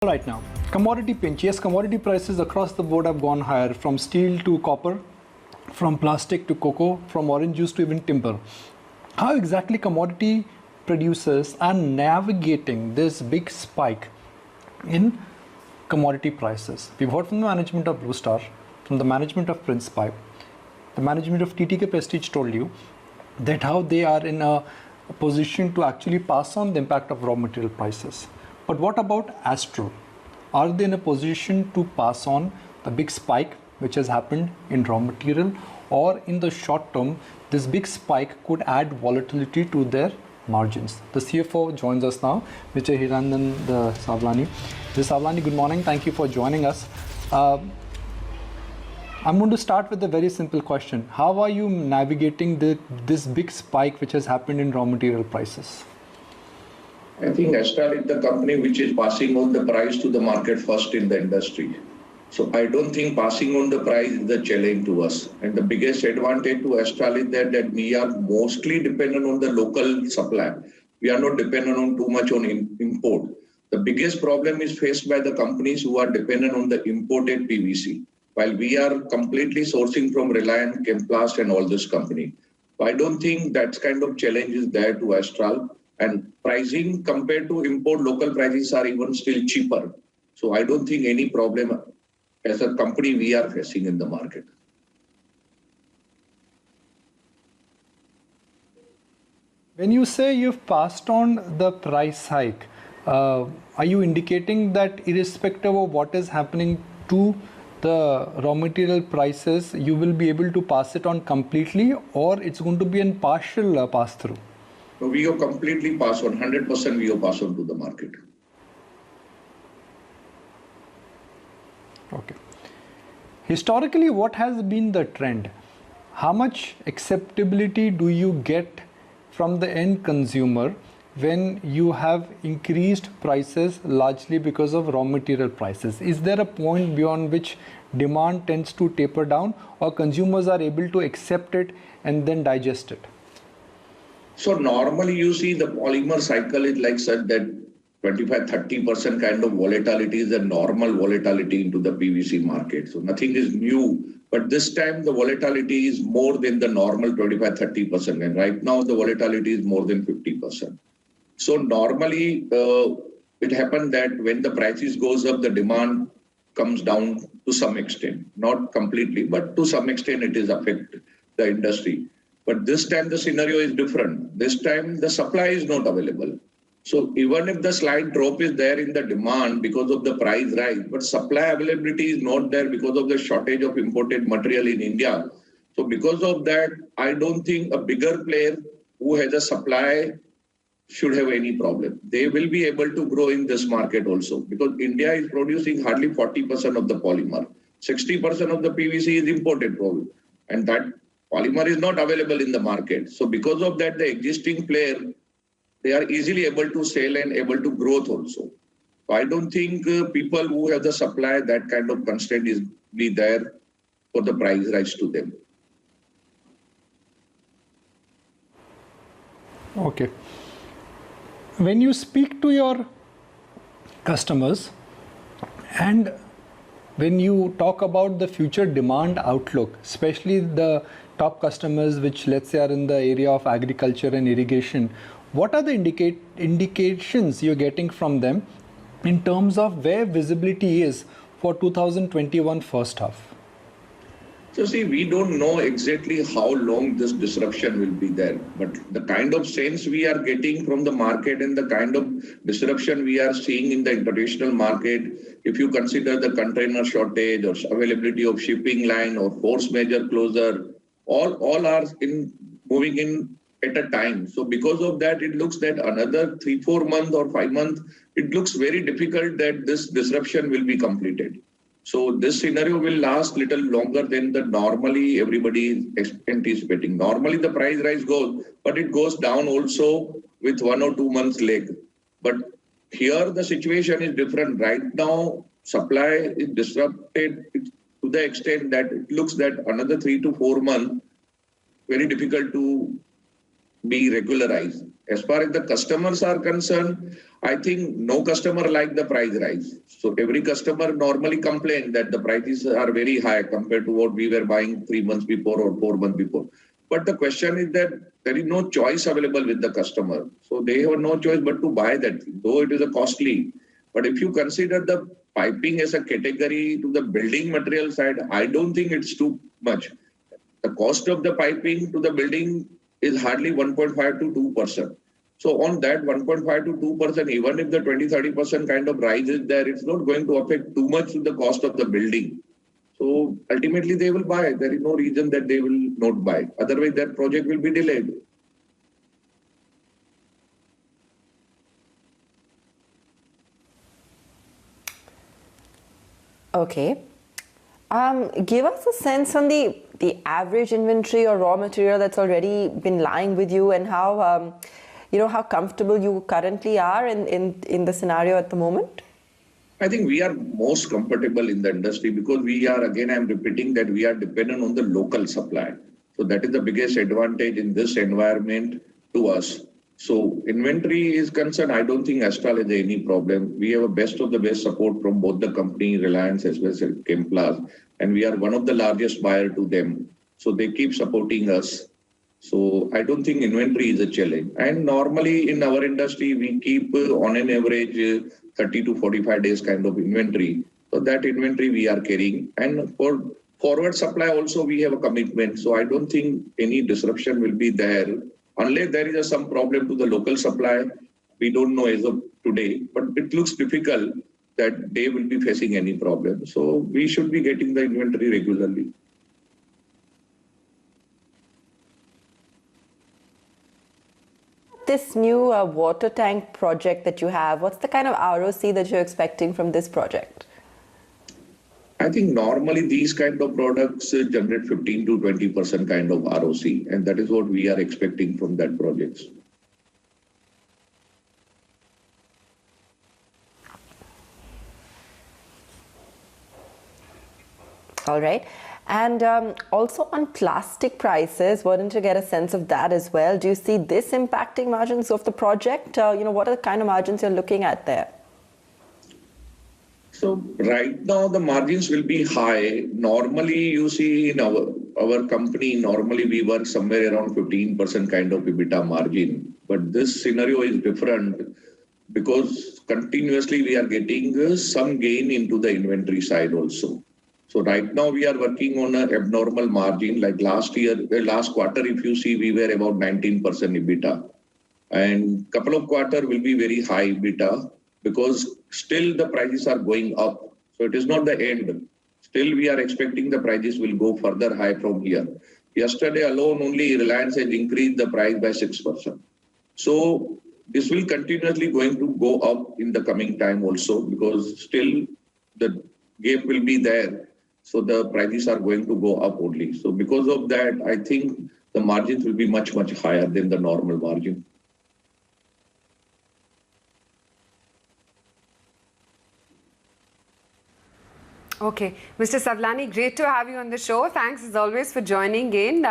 Right now, commodity pinch. Yes, commodity prices across the board have gone higher, from steel to copper, from plastic to cocoa, from orange juice to even timber. How exactly commodity producers are navigating this big spike in commodity prices? We've heard from the management of Blue Star, from the management of Prince Pipe, the management of TTK Prestige told you that how they are in a position to actually pass on the impact of raw material prices. But what about Astral? Are they in a position to pass on the big spike which has happened in raw material, or in the short term, this big spike could add volatility to their margins? The CFO joins us now, Mr. Hiranand Savlani. Mr. Savlani, good morning. Thank you for joining us. I'm going to start with a very simple question. How are you navigating this big spike which has happened in raw material prices? I think Astral is the company which is passing on the price to the market first in the industry. So I don't think passing on the price is the challenge to us. And the biggest advantage to Astral is that we are mostly dependent on the local supply. We are not dependent on too much on import. The biggest problem is faced by the companies who are dependent on the imported PVC, while we are completely sourcing from Reliance, Chemplast and all this company. So I don't think that kind of challenge is there to Astral. And pricing compared to import, local prices are even still cheaper. So I don't think any problem as a company we are facing in the market. When you say you've passed on the price hike, are you indicating that irrespective of what is happening to the raw material prices, you will be able to pass it on completely, or it's going to be a partial pass-through? So we have completely passed on, 100% we have passed on to the market. Okay. Historically, what has been the trend? How much acceptability do you get from the end consumer when you have increased prices largely because of raw material prices? Is there a point beyond which demand tends to taper down, or consumers are able to accept it and then digest it? So normally you see the polymer cycle is like such that 25-30% kind of volatility is a normal volatility into the PVC market. So nothing is new. But this time the volatility is more than the normal 25-30%. And right now the volatility is more than 50%. So normally it happens that when the prices goes up, the demand comes down to some extent. Not completely, but to some extent it is affect the industry. But this time the scenario is different. This time the supply is not available. So even if the slight drop is there in the demand because of the price rise, but supply availability is not there because of the shortage of imported material in India. So because of that, I don't think a bigger player who has a supply should have any problem. They will be able to grow in this market also, because India is producing hardly 40% of the polymer. 60% of the PVC is imported problem. And that polymer is not available in the market. So because of that, the existing player, they are easily able to sell and able to growth also. So I don't think people who have the supply, that kind of constraint is be there for the price rise to them. Okay. When you speak to your customers and when you talk about the future demand outlook, especially the top customers which, let's say, are in the area of agriculture and irrigation, what are the indications you're getting from them in terms of where visibility is for 2021 first half? So see, we don't know exactly how long this disruption will be there, but the kind of sense we are getting from the market and the kind of disruption we are seeing in the international market, if you consider the container shortage or availability of shipping line or force majeure closure, all are moving in at a time. So because of that, it looks that another 3-4 months or 5 months, it looks very difficult that this disruption will be completed. So this scenario will last little longer than the normally everybody is anticipating. Normally the price rise goes, but it goes down also with 1 or 2 months lag. But here the situation is different. Right now, supply is disrupted to the extent that it looks that another 3 to 4 months, very difficult to be regularized. As far as the customers are concerned, I think no customer like the price rise. So every customer normally complain that the prices are very high compared to what we were buying 3 months before or 4 months before. But the question is that there is no choice available with the customer. So they have no choice but to buy that, though it is a costly. But if you consider the piping as a category to the building material side, I don't think it's too much. The cost of the piping to the building is hardly 1.5 to 2%. So on that 1.5 to 2%, even if the 20-30% kind of rise is there, it's not going to affect too much to the cost of the building. So ultimately they will buy. There is no reason that they will not buy. Otherwise that project will be delayed. Okay. Give us a sense on the average inventory or raw material that's already been lying with you, and how how comfortable you currently are in the scenario at the moment. I think we are most comfortable in the industry because we are, again, I'm repeating that we are dependent on the local supply. So that is the biggest advantage in this environment to us. So inventory is concerned, I don't think Astral has any problem. We have a best of the best support from both the company, Reliance as well as Chemplas, and we are one of the largest buyer to them. So they keep supporting us. So I don't think inventory is a challenge. And normally in our industry, we keep on an average 30 to 45 days kind of inventory. So that inventory we are carrying. And for forward supply also, we have a commitment. So I don't think any disruption will be there. Unless there is some problem to the local supply, we don't know as of today. But it looks difficult that they will be facing any problem. So we should be getting the inventory regularly. This new water tank project that you have, what's the kind of ROC that you're expecting from this project? I think normally these kind of products generate 15 to 20% kind of ROC, and that is what we are expecting from that project. All right. And also on plastic prices, wanted to get a sense of that as well. Do you see this impacting margins of the project? What are the kind of margins you're looking at there? So right now the margins will be high. Normally you see in our company, normally we work somewhere around 15% kind of EBITDA margin. But this scenario is different because continuously we are getting some gain into the inventory side also. So right now we are working on an abnormal margin. Like last quarter, if you see, we were about 19% EBITDA. And couple of quarter will be very high EBITDA because still the prices are going up. So it is not the end. Still we are expecting the prices will go further high from here. Yesterday alone only Reliance has increased the price by 6%. So this will continuously going to go up in the coming time also because still the gap will be there. So the prices are going to go up only. So because of that, I think the margins will be much, much higher than the normal margin. Okay. Mr. Savlani, great to have you on the show. Thanks as always for joining in.